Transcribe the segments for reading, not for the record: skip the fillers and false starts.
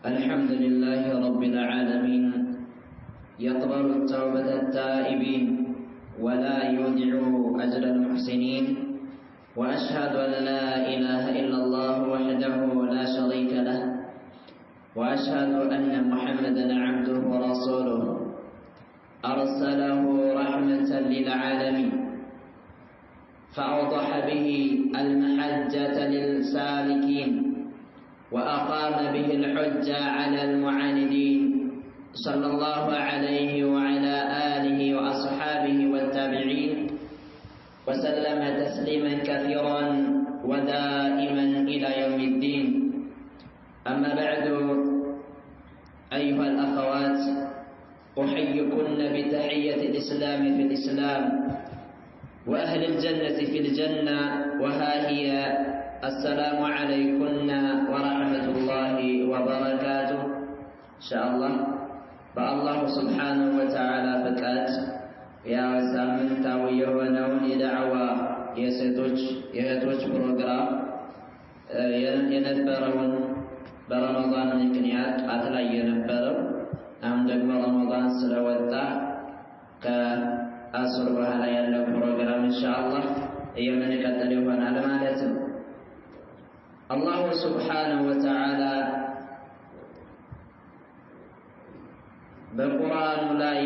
الحمد لله رب العالمين يقبل التوبة التائبين ولا يودع أجر المحسنين وأشهد أن لا إله إلا الله وحده لا شريك له وأشهد أن محمدا عبده ورسوله أرسله رحمة للعالمين فأوضح به المحجة للسالكين وأقام به الحجة على المعاندين صلى الله عليه وعلى آله وأصحابه والتابعين وسلم تسليما كثيرا ودائما إلى يوم الدين. أما بعد أيها الأخوات أحييكن بتحية الإسلام في الإسلام وأهل الجنة في الجنة وها هي السلام عليكم ورحمة الله وبركاته. إن شاء الله فالله سبحانه وتعالى فكات يا سامن تاويه ونون دعوة يهتوج بروغرام ينبرون برمضان مكنيات أتلا ينبرون أم دقم رمضان سلوتا كأسر بها يلو بروغرام إن شاء الله يمن كتليفون على مالتهم. الله سبحانه وتعالى በቁርአኑ ላይ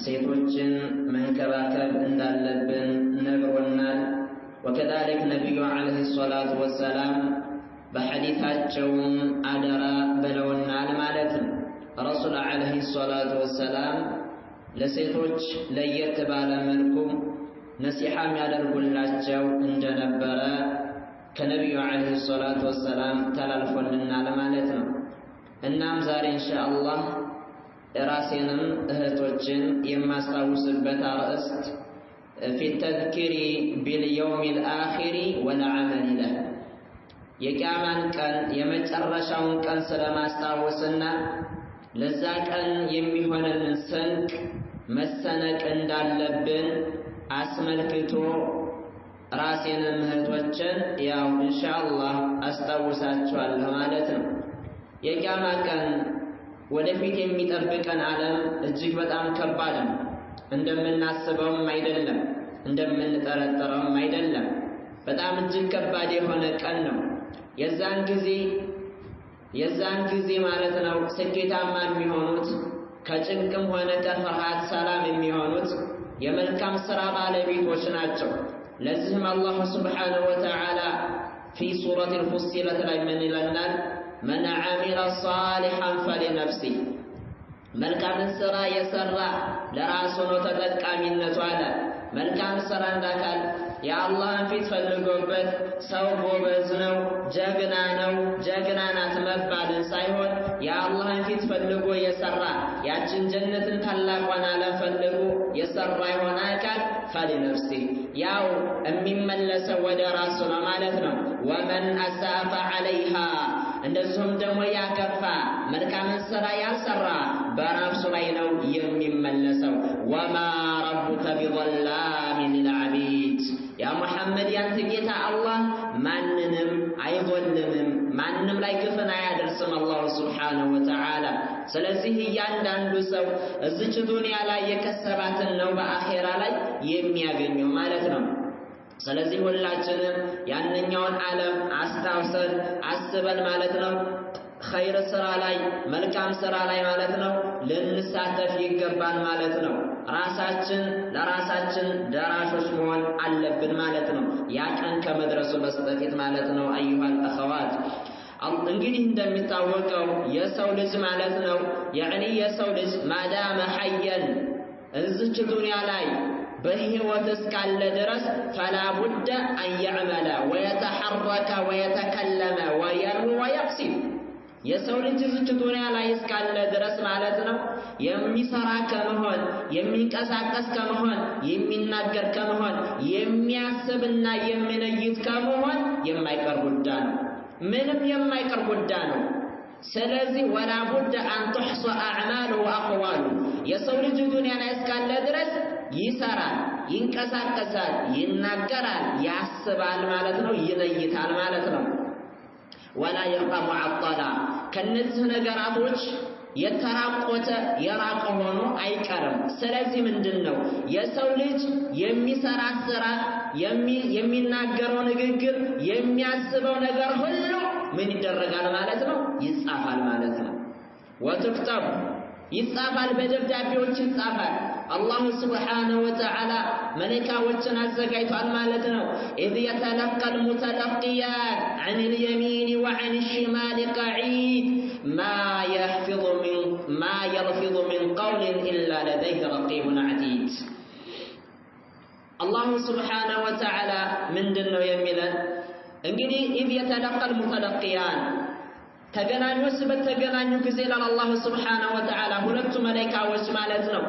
ሴቶችን መንከባከብ እንዳለብን ነግሮናል። ወከذلك ነብዩ አለይሂ ሰላቱ ወሰላም በሐዲታቸውም አደራ ብለውናል ማለት ነው። ረሱል አለይሂ ሰላቱ ወሰላም ለሴቶች ለየት ባለ መልኩ ነሲሐም ያደርጉላቸው እንደነበረ ከነብዩ አለይሂ ሰላቱ ወሰላም ተላልፎልናል ማለት ነው። እናም ዛሬ ኢንሻአላህ ራሴንም እህቶችን የማስታውስበት አርዕስት في التذكير باليوم الآخر والعمل له የቂያማን ቀን የመጨረሻውን ቀን ስለማስታወስና ለዛ ቀን የሚሆነንን ስንቅ መሰነቅ እንዳለብን አስመልክቶ ራሴንም እህቶችን ያው ኢንሻአላህ አስታውሳችኋለሁ ማለት ነው። የቂያማ ቀን ወደፊት የሚጠብቀን ዓለም እጅግ በጣም ከባድ ነው። እንደምናስበውም አይደለም፣ እንደምንጠረጥረውም አይደለም። በጣም እጅግ ከባድ የሆነ ቀን ነው። የዛን ጊዜ ማለት ነው ስኬታማ የሚሆኑት ከጭንቅም ሆነ ከፍርሃት ሰላም የሚሆኑት የመልካም ሥራ ባለቤቶች ናቸው። ለዚህም አላህ ሱብሓነሁ ወተዓላ في سورة الفصلة ላይ ምን ይለናል? من عمل صالحا فلنفسه መልካምን ሥራ የሰራ ለራሱ ነው ተጠቃሚነቱ አለ። መልካም ሥራ እንዳካል የአላህን ፊት ፈልጎበት ሰው ጎበዝ ነው ጀግና ነው ጀግና ናት መባልን ሳይሆን የአላህን ፊት ፈልጎ የሰራ ያችን ጀነትን ታላቋን ዓለም ፈልጎ የሰራ የሆነ አካል فلنفسه ያው የሚመለሰው ወደ ራሱ ነው ማለት ነው። ومن أساء فعليها እንደዚሁም ደግሞ ያከፋ መልካምን ሥራ ያልሰራ በራሱ ላይ ነው የሚመለሰው። وما ربك بظلام للعبيد ያ ሙሐመድ ያንተ ጌታ አላህ ማንንም አይظልምም፣ ማንንም ላይ ግፍን አያደርስም አላህ ሱብሓነሁ ወተዓላ። ስለዚህ እያንዳንዱ ሰው እዚች ዱንያ ላይ የከሰባትን ነው በአኺራ ላይ የሚያገኘው ማለት ነው። ስለዚህ ሁላችንም ያንኛውን ዓለም አስታውሰን አስበን ማለት ነው ኸይር ሥራ ላይ መልካም ሥራ ላይ ማለት ነው ልንሳተፍ ይገባል ማለት ነው። ለራሳችን ደራሾች መሆን አለብን ማለት ነው ያ ቀን ከመድረሱ በስተፊት ማለት ነው። አዩሃል አኸዋት እንግዲህ እንደሚታወቀው የሰው ልጅ ማለት ነው የሰው ልጅ ማዳመ ሐየን እዚች ዱንያ ላይ በህይወት እስካለ ድረስ فلا بد أن يعمل ويتحرك ويتكلم وينمو ويقسم የሰው ልጅ እዚች ዱንያ ላይ እስካለ ድረስ ማለት ነው የሚሰራ ከመሆን የሚንቀሳቀስ ከመሆን የሚናገር ከመሆን የሚያስብና የሚነይት ከመሆን የማይቀር ጉዳይ ነው። ምንም የማይቀር ጉዳይ ነው። ስለዚህ ولا بد أن تحصى أعماله وأقواله የሰው ልጅ ዱንያ ላይ እስካለ ድረስ ይሰራል፣ ይንቀሳቀሳል፣ ይናገራል፣ ያስባል ማለት ነው፣ ይነይታል ማለት ነው። ولا يبقى معطلا كنزه ነገራቶች የተራቆተ የራቀ ሆኖ አይቀርም ስለዚህ ምንድነው የሰው ልጅ የሚሰራ ስራ የሚናገረው ንግግር የሚያስበው ነገር ሁሉ ምን ይደረጋል ማለት ነው ይጻፋል ማለት ነው ወትክተብ ይጻፋል በደብዳቤዎች ይጻፋል አላህ Subhanahu Wa Ta'ala መላእክቶችን አዘጋጅቷል ማለት ነው إذ يتلقى المتلقيان عن اليمين وعن الشمال قعيد ما يلفظ من قول إلا لديه رقيب عتيد الله Subhanahu Wa Ta'ala ምንድነው የሚለን እንግዲህ إذ يتلقى المتلقيان ተገናኙስ በተገናኙ ጊዜ ለአላህ Subhanahu Wa Ta'ala ሁለቱ መላእክቶች ማለት ነው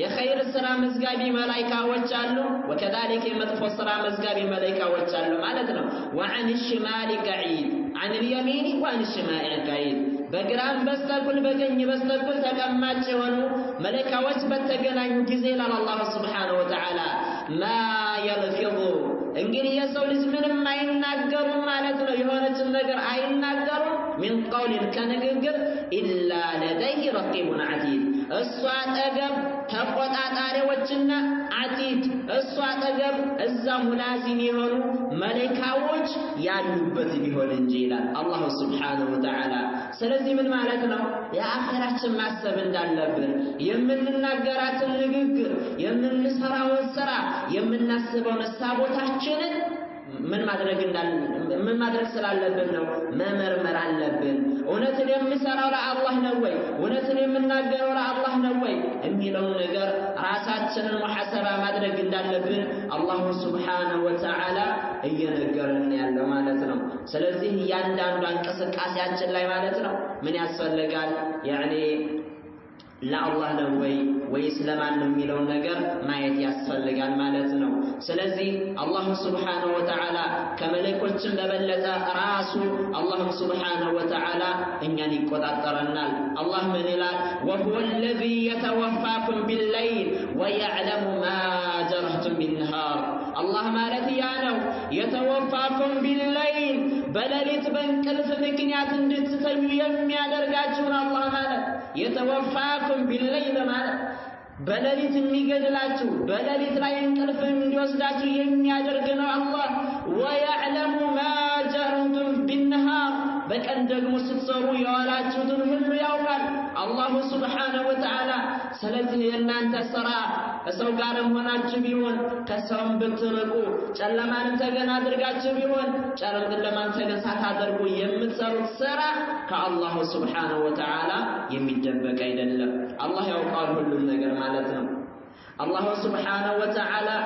የኸይር ስራ መዝጋቢ መላእክቶች አሉ ወከذلك የመጥፎ ስራ መዝጋቢ መላእክቶች አሉ ማለት ነው وعن الشمال قعيد عن اليمين وعن الشمال قعيد በግራም በስተቀኝ በቀኝ በስተቀኝ ተቀማጭ የሆኑ መላእክቶች በተገናኙ ጊዜ ለአላህ Subhanahu Wa Ta'ala ما يلفظ እንግዲህ የሰው ልጅ ምንም አይናገሩም ማለት ነው የሆነችን ነገር አይናገሩም من قول كنغغر الا لديه رقيب عتيد እሷ አጠገብ ተቆጣጣሪዎችና አቲድ እሷ አጠገብ እዛው ሙላዚም የሆኑ መላእክቶች ያሉበት ቢሆን እንጂ ይላል አላህ Subhanahu Wa Ta'ala ስለዚህ ምን ማለት ነው የአኺራችን ማሰብ እንዳለብን የምንናገራትን ንግግር የምንሰራውን ስራ የምናስበውን ሐሳቦቻችንን ምን ማድረግ ስላለብን ነው መመርመር አለብን እውነትን የምንሰራው ለአላህ ነው ወይ እውነትን የምናገረው ለአላህ ነው ወይ የሚለው ነገር ራሳችንን መሐሰባ ማድረግ እንዳለብን አላህ Subhanahu Wa Ta'ala እየነገረን ያለው ማለት ነው ስለዚህ እያንዳንዱ እንቅስቃሴያችን ላይ ማለት ነው ምን ያስፈልጋል يعني ለአላህ ነው ወይስ ለማን ነው የሚለው ነገር ማየት ያስፈልጋል ማለት ነው ስለዚህ አላህ Subhanahu Wa Ta'ala ከመላእክቶች በበለጠ ራሱ አላህ Subhanahu Wa Ta'ala እኛን ይቆጣጠረናል አላህ ምን ይላል وهو الذي يتوفاكم بالليل ويعلم ما جرحتم بالنهار አላህ ማለት ያ ነው يتوفاكم بالليل በሌሊት በእንቅልፍ ምክንያት እንድትተኙ የሚያደርጋችሁ አላህ ማለት يتوفاكم بالليل ማለት በሌሊት የሚገድላችሁ በሌሊት ላይ እንቅልፍ እንዲወስዳችሁ የሚያደርግ ነው አላህ ويعلم ما جرحتم بالنهار በቀን ደግሞ ስትሰሩ የዋላችሁትን ሁሉ ያውቃል አላህ Subhanahu Wa Ta'ala ስለዚህ የእናንተ ስራ ከሰው ጋርም ሆናችሁ ቢሆን ከሰውም ብትርቁ ጨለማን ተገን አድርጋችሁ ቢሆን ጨለማን ተገን ሳታደርጉ የምትሰሩት ስራ ከአላህ Subhanahu Wa Ta'ala የሚደበቅ አይደለም አላህ ያውቃል ሁሉን ነገር ማለት ነው አላህ Subhanahu Wa Ta'ala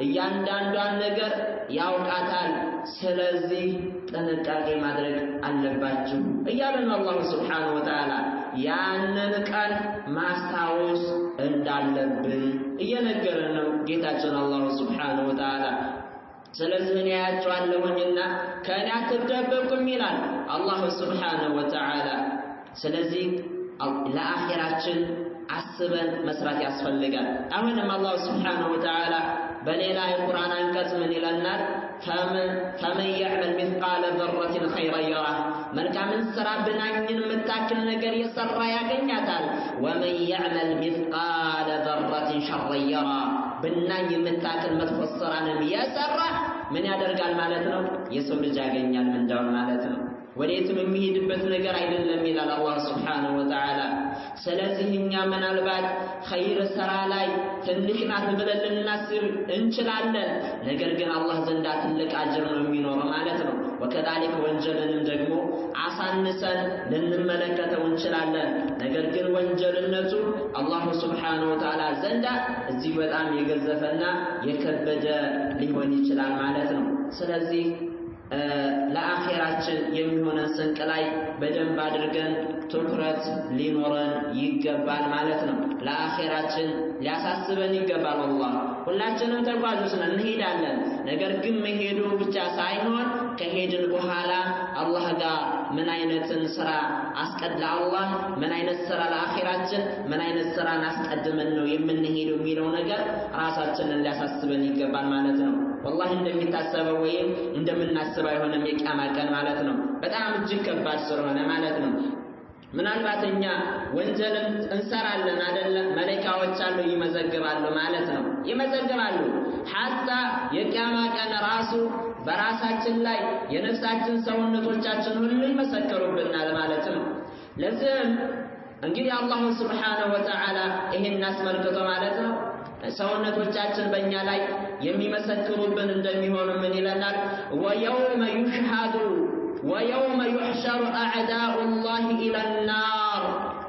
እያንዳንዷን ነገር ያውቃታል ስለዚህ ጥንቃቄ ማድረግ አለባችሁ እያለን አላህ Subhanahu Wa Ta'ala ያንን ቀን ማስታወስ እንዳለብን እየነገረን ነው ጌታችን አላህ Subhanahu Wa Ta'ala ስለዚህ እኔ ያያችኋለሁና ከእኔ አትደበቁም ይላል አላህ Subhanahu Wa Ta'ala ስለዚህ ለአኺራችን አስበን መስራት ያስፈልጋል አሁንም አላህ Subhanahu Wa Ta'ala በሌላ የቁርአን አንቀጽ ምን ይለናል فمن يعمل مثقال ذرة خيرا يره መልካምን ስራ ብናኝን መታከል ነገር የሰራ ያገኛታል ومن يعمل مثقال ذرة شرا يره ብናኝ መታከል መጥፎ ስራንም የሰራ ምን ያደርጋል ማለት ነው የሰው ልጅ ያገኛል ምንዳው ማለት ነው ወዴትም የሚሄድበት ነገር አይደለም ይላል አላህ Subhanahu Wa Ta'ala ስለዚህ እኛ ምናልባት ኸይር ስራ ላይ ትንሽ ናት ብለን ልናስብ እንችላለን ነገር ግን አላህ ዘንድ ትልቅ አጅር ነው የሚኖረው ማለት ነው ወከذلك ወንጀልንም ደግሞ አሳንሰን ልንመለከተው እንችላለን ነገር ግን ወንጀልነቱ አላህ Subhanahu Wa Ta'ala ዘንድ እዚህ በጣም የገዘፈና የከበደ ሊሆን ይችላል ማለት ነው ስለዚህ ለአኺራችን የሚሆነን ስንቅ ላይ በደንብ አድርገን ትኩረት ሊኖረን ይገባል ማለት ነው ለአኺራችን ሊያሳስበን ይገባል አላህ ሁላችንም ተጓዦች ነን እንሄዳለን ነገር ግን መሄዱ ብቻ ሳይሆን ከሄድን በኋላ አላህ ጋር ምን አይነትን ስራ አስቀድላ አላህ ምን አይነት ስራ ለአኺራችን ምን አይነት ስራን አስቀድመን ነው የምንሄደው የሚለው ነገር ራሳችንን ሊያሳስበን ይገባል ማለት ነው والله እንደሚታሰበው ወይም እንደምናስበው አይሆንም የቂያማ ቀን ማለት ነው በጣም እጅግ ከባድ ስለሆነ ማለት ነው ምናልባት እኛ ወንጀልን እንሰራለን አይደለ መላእክቶች አሉ ይመዘግባሉ ማለት ነው ይመዘግባሉ hatta የቂያማ ቀን ራሱ በራሳችን ላይ የነፍሳችን ሰውነቶቻችን ሁሉ ይመሰክሩብናል ማለት ነው ለዚህም እንግዲህ አላህ Subhanahu Wa Ta'ala ይሄን አስመልክቶ ማለት ነው ሰውነቶቻችን በእኛ ላይ የሚመሰክሩብን እንደሚሆኑ ምን ይለናል ወየውመ ይሽሃዱ ويوم يحشر أعداء الله إلى النار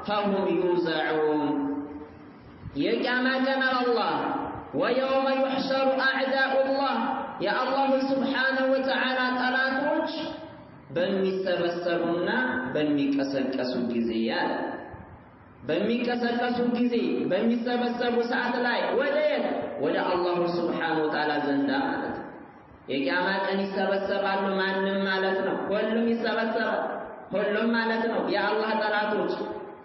فهم يوزعون يجمعنا الله ويوم يحشر أعداء الله يا الله سبحانه وتعالى طلاتوች በሚሰበሰቡና በሚቀሰቀሱ ጊዜያት በሚቀሰቀሱ ጊዜ በሚሰበሰቡ ሰዓት ላይ ወደ አላህ Subhanahu Wa Ta'ala ዘንዳ ማለት የቂያማ ቀን ይሰበሰባሉ ማንንም ማለት ነው ሁሉም ይሰበሰባል ሁሉም ማለት ነው የአላህ ጠላቶች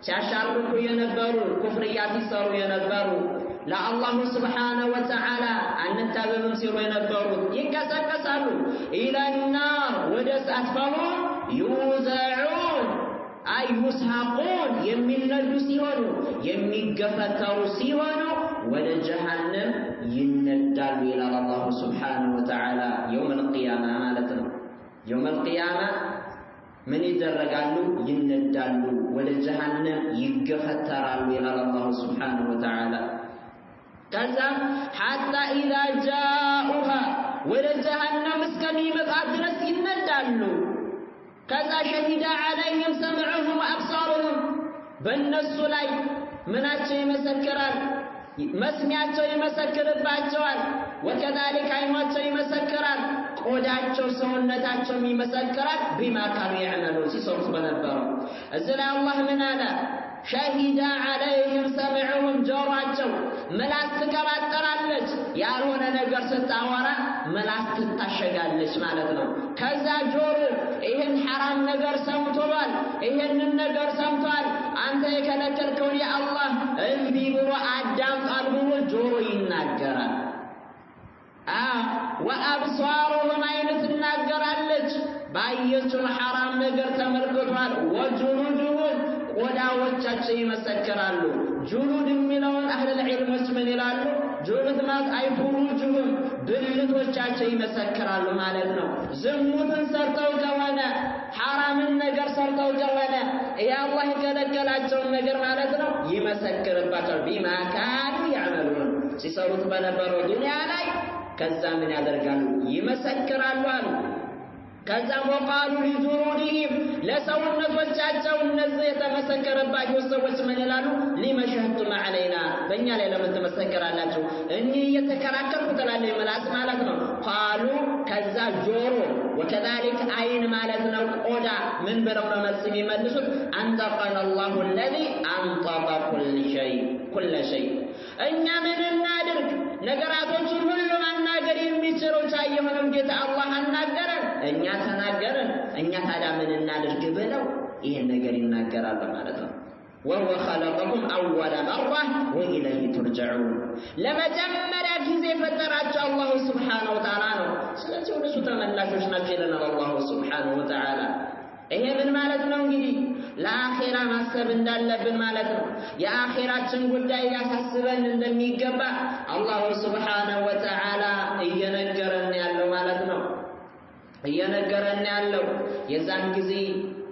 ሲያሻርኩ የነበሩ ኩፍርያት ይሰሩ የነበሩ ለአላህ Subhanahu Wa Ta'ala አንታበብም ሲሉ የነበሩ ይቀሰቀሳሉ ኢላናር ወደ እሳት ፈሆም ዩዘዑን አይዩስሐቁን የሚነዱ ሲሆኑ የሚገፈተሩ ሲሆኑ ወደ ጀሃነም ይነዳሉ ይላል አላህ Subhanahu Wa Ta'ala يوم القيامة ማለት ነው يوم القيامة ምን ይደረጋሉ ይነዳሉ ወደ ጀሃነም ይገፈተራሉ ይላል አላህ Subhanahu Wa Ta'ala ከዛ حتى إذا جاءوها ወደ ጀሃነም እስከሚመጣ ድረስ ይነዳሉ ከዛ شهد عليهم سمعهم وأبصارهم በእነሱ ላይ ምናቸው ይመሰክራል መስሚያቸው ይመሰክርባቸዋል وكذلك አይናቸው ይመሰክራል ቆዳቸው ሰውነታቸው ይመሰክራል بما كانوا يعملون ሲሰሩት በነበረው እዚህ አላህ ምን አለ شهد عليهم سمعهم ጆሮአቸው ምላስ ትቀባጠራለች ያልሆነ ነገር ስታወራ ምላስ ትታሸጋለች ማለት ነው ከዛ ጆሮ ይሄን حرام ነገር ሰምቷል ይሄንን ነገር ሰምቷል አንተ የከለከልከው የአላህ እንቢ ብሎ አዳምጣል ብሎ ጆሮ ይናገራል وأبصارهم አይን ትናገራለች ባየችው حرام ነገር ተመልክቷል وجلودهم ቆዳዎቻቸው ይመሰክራሉ ጁሉድ የሚለውን አህለ العلمዎች ምን ይላሉ ጁሉድ ማለት አይፉሩጁም ብልቶቻቸው ይመሰክራሉ ማለት ነው ዝሙትን ሰርተው ከሆነ حرامን ነገር ሰርተው ከሆነ ያአላህ የከለከላቸው ነገር ማለት ነው ይመሰክርባቸዋል بما كانوا يعملون ሲሰሩት በነበረው ዱንያ ላይ ከዛ ምን ያደርጋሉ ይመሰክራሉ አሉ ከዛ ወቃሉ لجلودهم ለሰውነቶቻቸው እነዚህ የተመሰከረባቸው ሰዎች ምን ይላሉ لمشهدتم علينا በእኛ ላይ ለምን ተመሰከራላችሁ እኔ እየተከራከርኩ ተላለይ ምላስ ማለት ነው قالوا ከዛ ጆሮ وكذلك አይን ማለት ነው ቆዳ ምን ብለው ነው መልስ የሚመልሱት አንጠቀነ الله الذي انطق كل شيء እኛ ምን እናድርግ ነገራቶችን ሁሉ ማናገር የሚችለው የሆነው ጌታ አላህ አናገረን እኛ ተናገረን እኛ ታዲያ ምን እናድርግ ብለው ይሄን ነገር ይናገራሉ ማለት ነው وهو خلقكم اول مره واليه ترجعون ለመጀመሪያ ጊዜ ፈጠራቸው አላህ Subhanahu Wa Ta'ala ነው ስለዚህ ወደሱ ተመላሾች ናቸው ይለናል አላህ Subhanahu Wa Ta'ala ይሄ ምን ማለት ነው እንግዲህ ለአኺራ ማሰብ እንዳለብን ማለት ነው የአኺራችን ጉዳይ ያሳስበን እንደሚገባ አላህ Subhanahu Wa Ta'ala እየነገረን ያለው ማለት ነው እየነገረን ያለው የዛን ጊዜ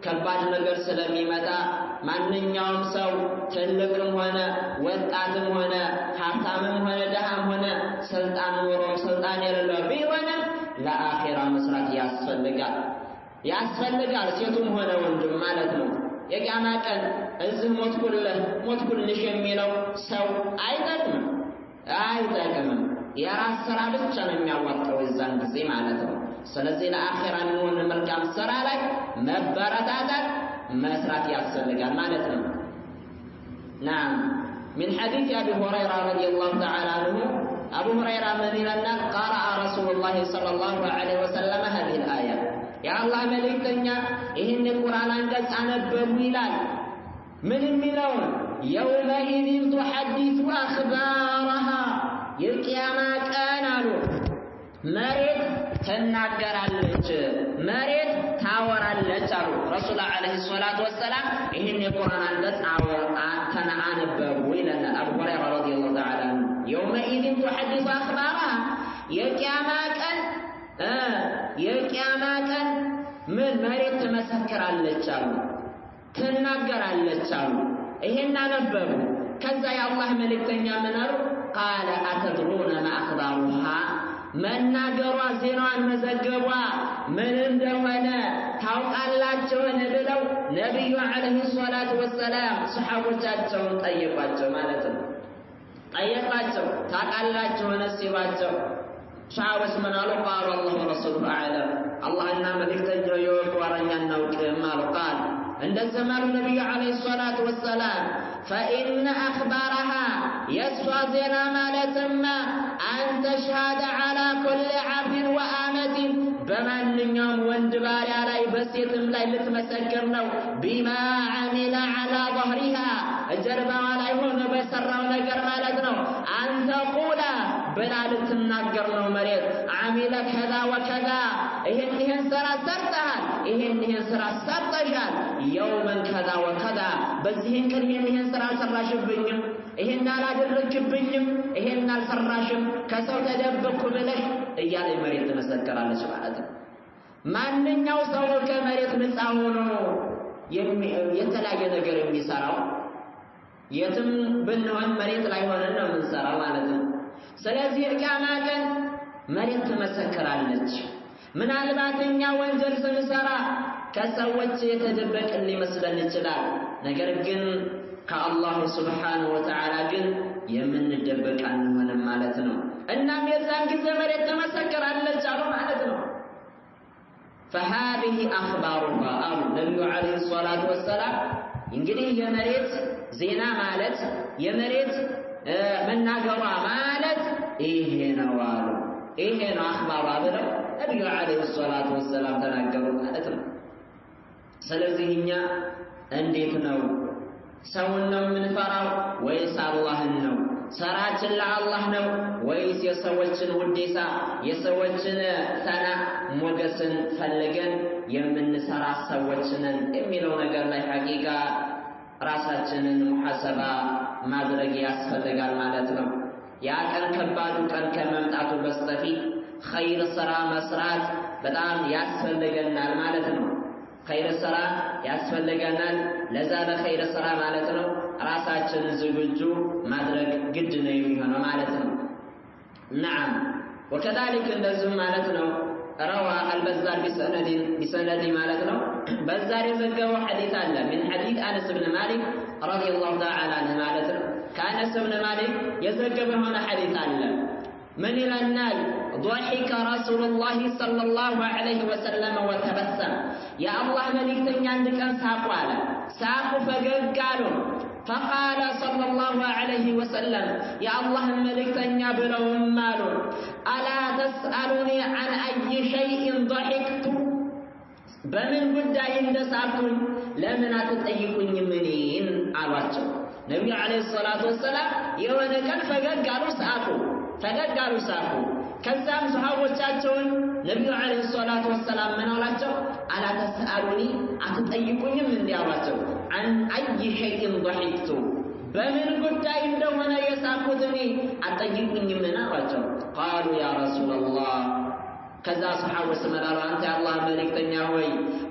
ከባድ ነገር ስለሚመጣ ማንኛውም ሰው ትልቅም ሆነ ወጣትም ሆነ ሀብታምም ሆነ ደሃም ሆነ ስልጣን ኖሮም ስልጣን የሌለው ቢሆንም ለአኺራ መስራት ያስፈልጋል ሴቱም ሆነ ወንድም ማለት ነው የቂያማ ቀን እዚህ ሞትኩልሽ የሚለው ሰው አይጠቅምም የራስ ስራ ብቻ ነው የሚያዋጣው የዛን ጊዜ ማለት ነው ስለዚህ ለአኺራ የሚሆን መልካም ስራ ላይ መበረታታት መስራት ያስፈልጋል ማለት ነው نعم من حديث أبي هريرة رضي الله تعالى عنه أبو هريرة من لنا قرأ رسول الله صلى الله عليه وسلم هذه الآية يا الله ملكتنا إهن القرآن أنجز أنبه إلال من الملون يومئذ تحدث أخبارها የቂያማ ቀን አሉ መሬት ትናገራለች መሬት ታወራለች አሉ ረሱል አለይሂ ሰላቱ ወሰላም ይሄን የቁርአን አንቀጽ አነበቡ ይለናል አቡ ሁረይራ ረዲየላሁ ተዓላ يومئذ تحدث أخبارها የቂያማ ቀን ምን መሬት ትመሰክራለች አሉ ትናገራለች አሉ ይሄን አነበቡ ከዛ የአላህ መልእክተኛ ምን አሉ قال أتدرون ما أخبارها መናገሯ ዜናዋን መዘገቧ ምን እንደሆነ ታውቃላችሁን ብለው ነብዩ አለይሂ ሰላቱ ወሰላም ሰሃቦቻቸውን ጠየቋቸው ማለት ነው ጠየቋቸው ታውቃላችሁን ሲሏቸው ሰሃቦች ምን አሉ قالوا الله ورسوله أعلم አላህና መልእክተኛው ይወቁዋረኛ እናውቅም አሉ قال እንደዚህም አሉ ነብዩ አለይሂ ሰላቱ ወሰላም فإن أخبارها يسوى زنا مالتما أن تشهد على كل عبد وآمة بمنهم واندبار على بسيطم لا لتمسكرنا بما عمل على ظهرها الجربة ولا يهون بسرنا ونقر مالتنا أن تقول بلا لتنقرنا مريض عمل كذا وكذا إهن سرى سرتها إهن سرى سرتجال يوما كذا وكذا بزهن كرهن سرى سراشبنهم إهن لا درجبنهم إهن السراشم كسو تدبك بلش إيالي مريض تمسكر على شبعته ማንኛው ሰው ከመሬት ነፃ ሆኖ የተለያየ ነገር የሚሰራው የትም ብንሆን መሬት ላይ ሆነን ነው የምንሰራው ማለት ነው ስለዚህ የቂያማ ቀን መሬት ትመሰክራለች ምናልባት እኛ ወንጀል ስንሰራ ከሰዎች የተደበቅን ሊመስለን ይችላል ነገር ግን ከአላህ Subhanahu Wa Ta'ala ግን የምንደበቅ አንሆንም ማለት ነው እናም የዛን ጊዜ መሬት ትመሰክራለች አሉ ማለት ነው فهذه أخبارها أو النبي عليه الصلاة والسلام እንግዲህ የመሬት ዜና ማለት የመሬት መናገሯ ማለት ይሄ ነው አሉ ይሄ ነው አخبارها ብለው ነብዩ عليه الصلاة والسلام ተናገሩ ማለት ነው ስለዚህ እኛ እንዴት ነው ሰውን ነው የምንፈራው ወይስ አላህን ነው ሰራችን ለአላህ ነው ወይስ የሰዎችን ውዴታ የሰዎችን ሰና ሞገስን ፈልገን የምንሰራ ሰዎችን የሚለው ነገር ላይ ሐቂቃ ራሳችንን ሙሐሰባ ማድረግ ያስፈልጋል ማለት ነው ያ ቀን ከባዱ ቀን ከመምጣቱ በስተፊት ኸይር ስራ መስራት በጣም ያስፈልገናል ማለት ነው ኸይር ስራ ያስፈልገናል ለዛ ለኸይር ስራ ማለት ነው ራሳችንን ዝግጁ ማድረግ ግድ ነው የሚሆነው ማለት ነው نعم وكذلك እንደዚህ ማለት ነው روى البزار بسند ማለት ነው በዛር የዘገበው ሐዲስ አለ من حديث أنس بن مالك رضي الله تعالى عنه ማለት ነው ከአነስ ብን ማሊክ የዘገበው ሆነ ሐዲስ አለ من ይለናል ضحك رسول الله صلى الله عليه وسلم وتبسم يا الله ملكتኛ አንድ ቀን ሳቁ አለ ሳቁ ፈገግ አሉ فقال صلى الله عليه وسلم يا الله ملكتኛ ብለውም አሉ ألا تسألوني عن أي شيء ضحكت በምን ጉዳይ እንደሳቁኝ ለምን አትጠይቁኝ ምንን አሏቸው ነብዩ አለይሂ ሰላቱ ወሰለም የሆነ ቀን ፈገግ አሉ ሳቁ ከዛም ሰሃቦቻቸውን ነብዩ አለይሂ ሰላቱ ወሰለም ምን አላቸው አላ ተስአሉኒ አትጠይቁኝም እንዲያዋቸው عن أي شيء ضحكت በምን ጉዳይ እንደሆነ የሳቁት እኔ አትጠይቁኝም አሏቸው قالوا يا رسول الله ከዛ ሰሃቦች መላሉ አንተ አላህ መልእክተኛ ሆይ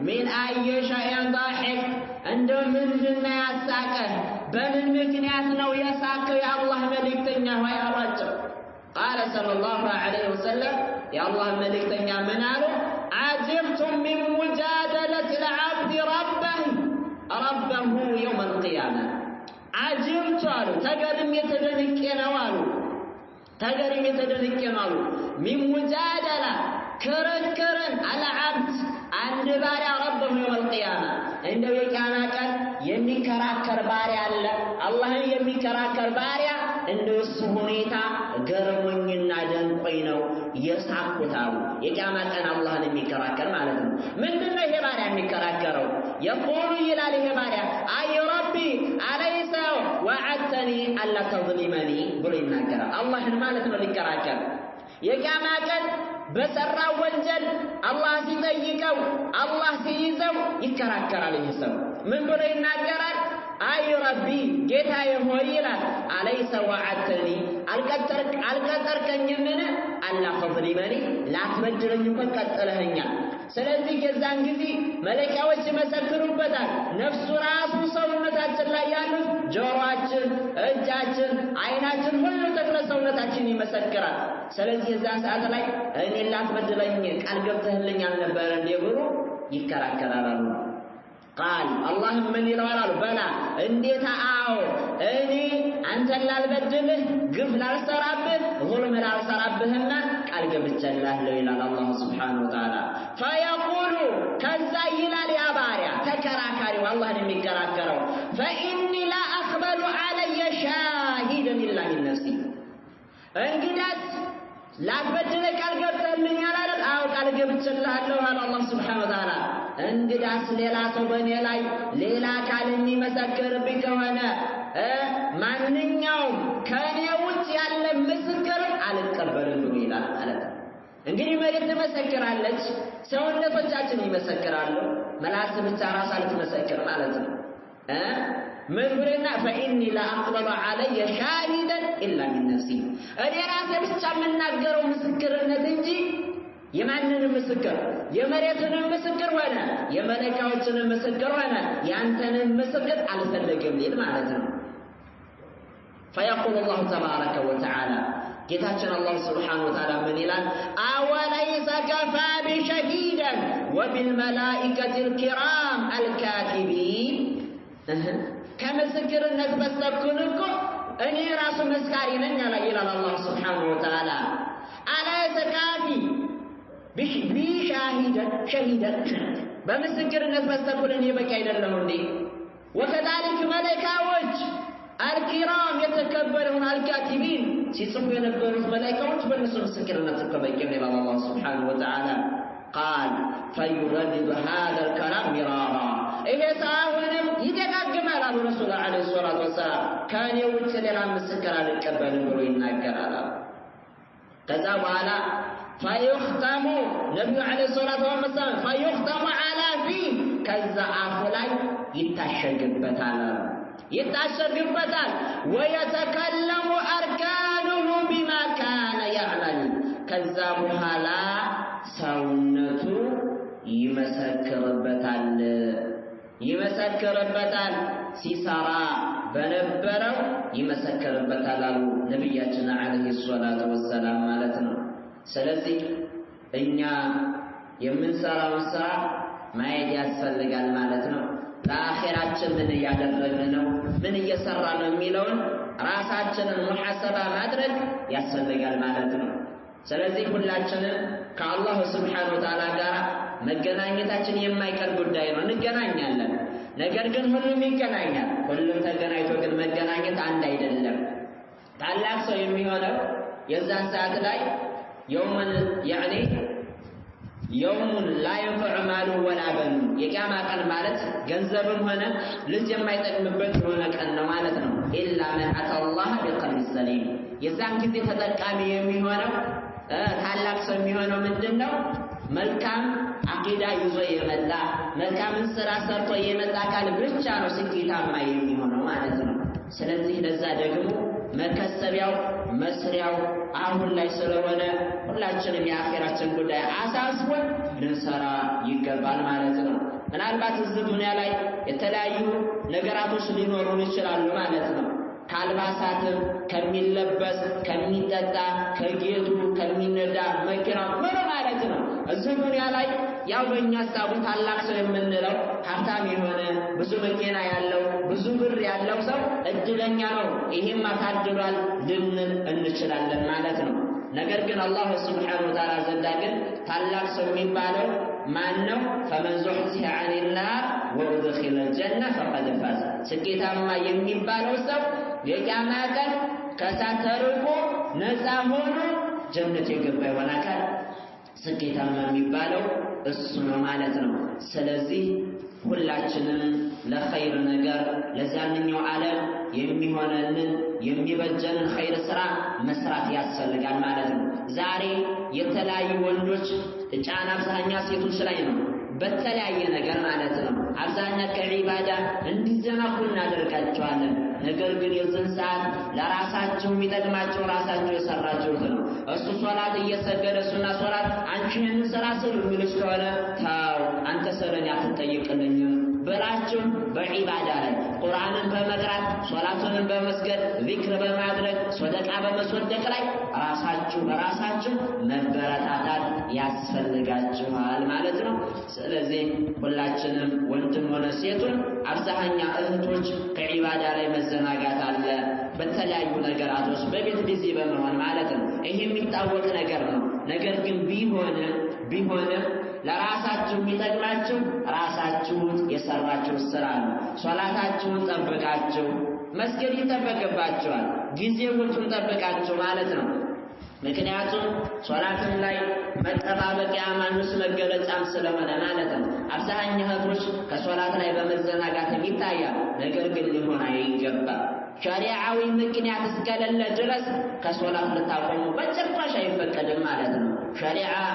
ምን አየ ሸይን ضحك እንደው ምንድነው ያሳቀህ በምን ምክንያት ነው የሳቀው የአላህ መልእክተኛ ሆይ አሏቸው قال صلى الله عليه وسلم يا الله ملكتنيا منالو عجبتم من مجادلة العبد ربه يوم القيامة عجبت አሉ ተገርም የተደነቀናሉ من مجادلة ክርክርን العبد አንድ ባሪያ ربه يوم القيامة እንደው የቂያማ ቀን የሚከራከር ባሪያ አለ አላህን የሚከራከር ባሪያ እንደው እሱ ሁኔታ ገርሞኝና ደንቆኝ ነው የሳቁታው የቂያማ ቀን አላህን የሚከራከር ማለት ነው ምንድነው ይሄ ባሪያ የሚከራከረው يقول ይላል ይሄ ባሪያ አይ ረቢ አለይሰ ወዐድተኒ አላ ተظሊመኒ ብሎ ይናገራል አላህን ማለት ነው ሊከራከር የቂያማ ቀን በሰራው ወንጀል አላህ ሲጠይቀው አላህ ሲይዘው ይከራከራል። ይሰው ምን ብሎ ይናገራል? አይ ረቢ ጌታዬ ሆይ ይላል አለይሰ ወዐድተኒ አልቀጠርከኝምን አላ ተዝሊመኒ ላትበድለኝ እኮ ቀጥለኸኛል። ስለዚህ የዛን ጊዜ መላእክቶች ይመሰክሩበታል። ነፍሱ ራሱ ሰውነታችን ላይ ያሉት ጆሮአችን፣ እጃችን፣ አይናችን ሁሉ ተክለ ሰውነታችን ይመሰክራል። ስለዚህ የዛን ሰዓት ላይ እኔ ላትበድለኝ ቃል ገብተህልኝ አልነበረ እንዴ ብሎ ይከራከራሉ። ቃል አላህም ምን ይለዋል? በላ እንዴት አዎ እኔ አንተን ላልበድልህ ግፍ ላልሰራብህ ዙልም ላልሰራብህና ቃል ገብቻለሁ ይላል አላህ ሱብሓነሁ ወተዓላ። ፈየቁሉ ከዛ ይላል ያ ባሪያ ተከራካሪው አላህን የሚከራከረው ፈኢኒ ላ አቅበሉ ዐለየ ሻሂደን ኢላ ሚን ነፍሲ እንግዲያስ ላትበድልህ ቃል ገብተህልኛል አይደል? አዎ ቃል ገብቻለሁ አለ አላህ ሱብሓነሁ ወተዓላ። እንግዳስ ሌላ ሰው በእኔ ላይ ሌላ አካል የሚመሰክርብኝ ከሆነ ማንኛውም ከእኔ ውጭ ያለ ምስክር አልቀበልም ብሎ ይላል ማለት ነው። እንግዲህ መሬት ትመሰክራለች፣ ሰውነቶቻችን ይመሰክራሉ፣ መላስ ብቻ ራሷ ልትመሰክር ማለት ነው። ምን ብለና ፈኢኒ ላአቅበሉ ዐለየ ሻሂደን ኢላ ሚን ነፍሲ እኔ ራሴ ብቻ የምናገረው ምስክርነት እንጂ የማንንም ምስክር የመሬትንም ምስክር ሆነ የመላእክቶችንም ምስክር ሆነ ያንተንም ምስክር አልፈለግም ይል ማለት ነው። فيقول الله تبارك وتعالى ጌታችን አላህ ሱብሓነሁ ወተዓላ ምን ይላል? አወለይሰ ከፋ ቢሸሂደን ወቢልመላኢከቲ الكرام الكاتبين ከምስክርነት በስተኩል እኮ እኔ ራሱ መስካሪ ነኝ ይላል አላህ ሱብሓነሁ ወተዓላ። አለይሰ ካፊ ሸሂደን በምስክርነት በስተኩል እኔ በቂ አይደለሁ እንዴ? ወከዛሊክ መላእክቶች አልኪራም የተከበሩን አልካቲቢን ሲጽፉ የነበሩት መላእክቶች በእነሱ ምስክርነት እኮ በቂ ነው ይላል አላህ ሱብሓነሁ ወተዓላ። ቃል ፈዩረድዱ ሃዛ አልከላም ሚራራ ይሄ ሳይሆንም ይደጋግማል አሉ ረሱል ዓለይሂ ሰላቱ ወሰላም ከእኔ ውጭ ሌላ ምስክር አልቀበልም ብሎ ይናገራል። ከዛ በኋላ ፈዩኽተሙ ነቢዩ ዓለይሂ ሰላቱ ወሰላም ፈዩኽተሙ ዐላ ፊህ ከዛ አፉ ላይ ይታሸግበታል ወየተከለሙ አርካኑሁ ቢማ ካነ ያዕመል ከዛ በኋላ ሰውነቱ ይመሰክርበታል ሲሰራ በነበረው ይመሰክርበታል አሉ ነቢያችን ዓለይሂ ሰላቱ ወሰላም ማለት ነው። ስለዚህ እኛ የምንሰራውን ስራ ማየት ያስፈልጋል ማለት ነው። ለአኺራችን ምን እያደረግን ነው፣ ምን እየሰራን ነው የሚለውን ራሳችንን ሙሐሰባ ማድረግ ያስፈልጋል ማለት ነው። ስለዚህ ሁላችንም ከአላህ ሱብሓነሁ ወተዓላ ጋር መገናኘታችን የማይቀር ጉዳይ ነው። እንገናኛለን፣ ነገር ግን ሁሉም ይገናኛል። ሁሉም ተገናኝቶ ግን መገናኘት አንድ አይደለም። ታላቅ ሰው የሚሆነው የዛን ሰዓት ላይ የውሙን ላ የንፈዑ ማሉ ወላ በኑን የቂያማ ቀን ማለት ገንዘብም ሆነ ልጅ የማይጠቅምበት የሆነ ቀን ነው ማለት ነው። ኢላ መን አተላህ ቢቀልቢ ሰሊም የዛን ጊዜ ተጠቃሚ የሚሆነው ታላቅ ሰው የሚሆነው ምንድነው? መልካም አቂዳ ይዞ የመጣ መልካምን ስራ ሰርቶ የመጣ አካል ብቻ ነው ስኬታማ የሚሆነው ማለት ነው። ስለዚህ ለዛ ደግሞ መከሰቢያው መስሪያው አሁን ላይ ስለሆነ ሁላችንም የአኺራችን ጉዳይ አሳስቦን ልንሰራ ይገባል ማለት ነው። ምናልባት እዚህ ዱንያ ላይ የተለያዩ ነገራቶች ሊኖሩን ይችላሉ ማለት ነው። ከአልባሳትም ከሚለበስ ከሚጠጣ ከጌጡ ከሚነዳ መኪና ምን ማለት ነው። እዚህ ዱንያ ላይ ያው በእኛ ሀሳቡ ታላቅ ሰው የምንለው ሀብታም የሆነ ብዙ መኪና ያለው ብዙ ብር ያለው ሰው እድለኛ ነው፣ ይሄም አታድሏል ልንል እንችላለን ማለት ነው። ነገር ግን አላህ ሱብሓነሁ ወተዓላ ዘንዳ ግን ታላቅ ሰው የሚባለው ማን ነው? ፈመን ዙሕዚሐ ዐኒን ናር ወኡድኺለ አልጀነ ፈቀድ ፋዝ ስኬታማ የሚባለው ሰው የቂያማ ቀን ከእሳት ተርቆ ነፃ ሆኖ ጀነት የገባ ይሆናል። ስኬታማ የሚባለው እሱ ነው ማለት ነው። ስለዚህ ሁላችንም ለኸይር ነገር ለዛንኛው ዓለም የሚሆነንን የሚበጀንን ኸይር ስራ መስራት ያስፈልጋል ማለት ነው። ዛሬ የተለያዩ ወንዶች ጫና አብዛኛ ሴቶች ላይ ነው በተለያየ ነገር ማለት ነው። አብዛኛ ከዒባዳ እንዲዘናጉ እናደርጋቸዋለን። ነገር ግን የዚህን ሰዓት ለራሳቸው የሚጠቅማቸው ራሳቸው የሰራችሁት ነው። እሱ ሶላት እየሰገደ ሱና ሶላት አንቺ ይህንን ስራ ስሩ የሚልሽ ከሆነ ታው አንተ ስለኔ አትጠይቅልኝም በላችሁ። በዒባዳ ላይ ቁርአንን በመቅራት ሶላቱንን በመስገድ ዚክር በማድረግ ሰደቃ በመስወደቅ ላይ ራሳችሁ በራሳችሁ መበረታታት ያስፈልጋችኋል ማለት ነው። ስለዚህ ሁላችንም ወንድም ሆነ ሴቱን አብዛኛ እህቶች ከዒባዳ ላይ መዘናጋት አለ በተለያዩ ነገራቶች በቤት ቢዚ በመሆን ማለት ነው። ይሄ የሚታወቅ ነገር ነው። ነገር ግን ቢሆንም ለራሳችሁ የሚጠቅማችሁ ራሳችሁ የሰራችሁ ስራ ነው። ሶላታችሁን ጠብቃችሁ መስገድ ይጠበቅባችኋል። ጊዜዎቹን ጠብቃችሁ ማለት ነው። ምክንያቱም ሶላትን ላይ መጠባበቅ የአማኞች መገለጫም ስለሆነ ማለት ነው። አብዛኛ እህቶች ከሶላት ላይ በመዘናጋት ይታያል። ነገር ግን ሊሆን አይገባም። ሸሪዓዊ ምክንያት እስከሌለ ድረስ ከሶላት ልታቆሙ በጭራሽ አይፈቀድም ማለት ነው። ሸሪዓዊ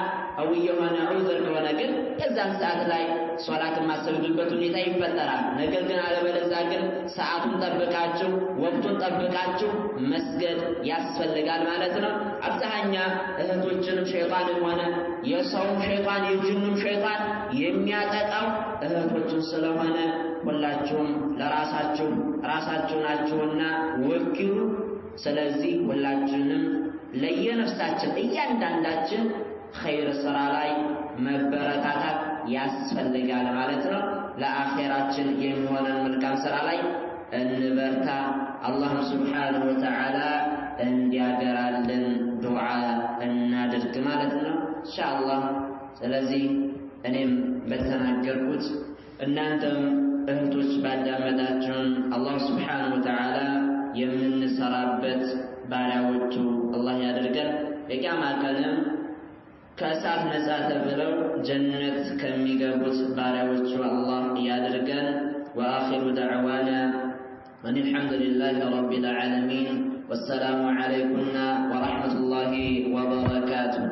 የሆነ ዑዝር ከሆነ ግን የዛን ሰዓት ላይ ሶላትን ማሰግዱበት ሁኔታ ይፈጠራል። ነገር ግን አለበለዚያ ግን ሰዓቱን ጠብቃችሁ ወቅቱን ጠብቃችሁ መስገድ ያስፈልጋል ማለት ነው። አብዛኛ እህቶችንም ሸይጣንም ሆነ የሰውም ሸይጣን የጅኑም ሸይጣን የሚያጠቃው እህቶችን ስለሆነ ሁላችሁም ለራሳችሁ ናችሁና ወኪሉ። ስለዚህ ሁላችንም ለየነፍሳችን እያንዳንዳችን ኸይር ስራ ላይ መበረታታት ያስፈልጋል ማለት ነው። ለአኺራችን የሚሆነን መልካም ስራ ላይ እንበርታ። አላህ ሱብሓነሁ ወተዓላ እንዲያገራልን ዱዓ እናድርግ ማለት ነው ኢንሻአላህ። ስለዚህ እኔም በተናገርኩት እናንተም እህቶች ባዳመጣችሁን አላህ ሱብሓነሁ ወተዓላ የምንሰራበት ባሪያዎቹ አላህ ያድርገን። የቂያማ ቀንም ከእሳት ነጻ ተብለው ጀነት ከሚገቡት ባሪያዎቹ አላህ ያድርገን። ወአኺሩ ደዕዋና አን አልሐምዱሊላሂ ረቢል ዓለሚን ወሰላሙ ዓለይኩም ወረሕመቱላሂ ወበረካቱሁ።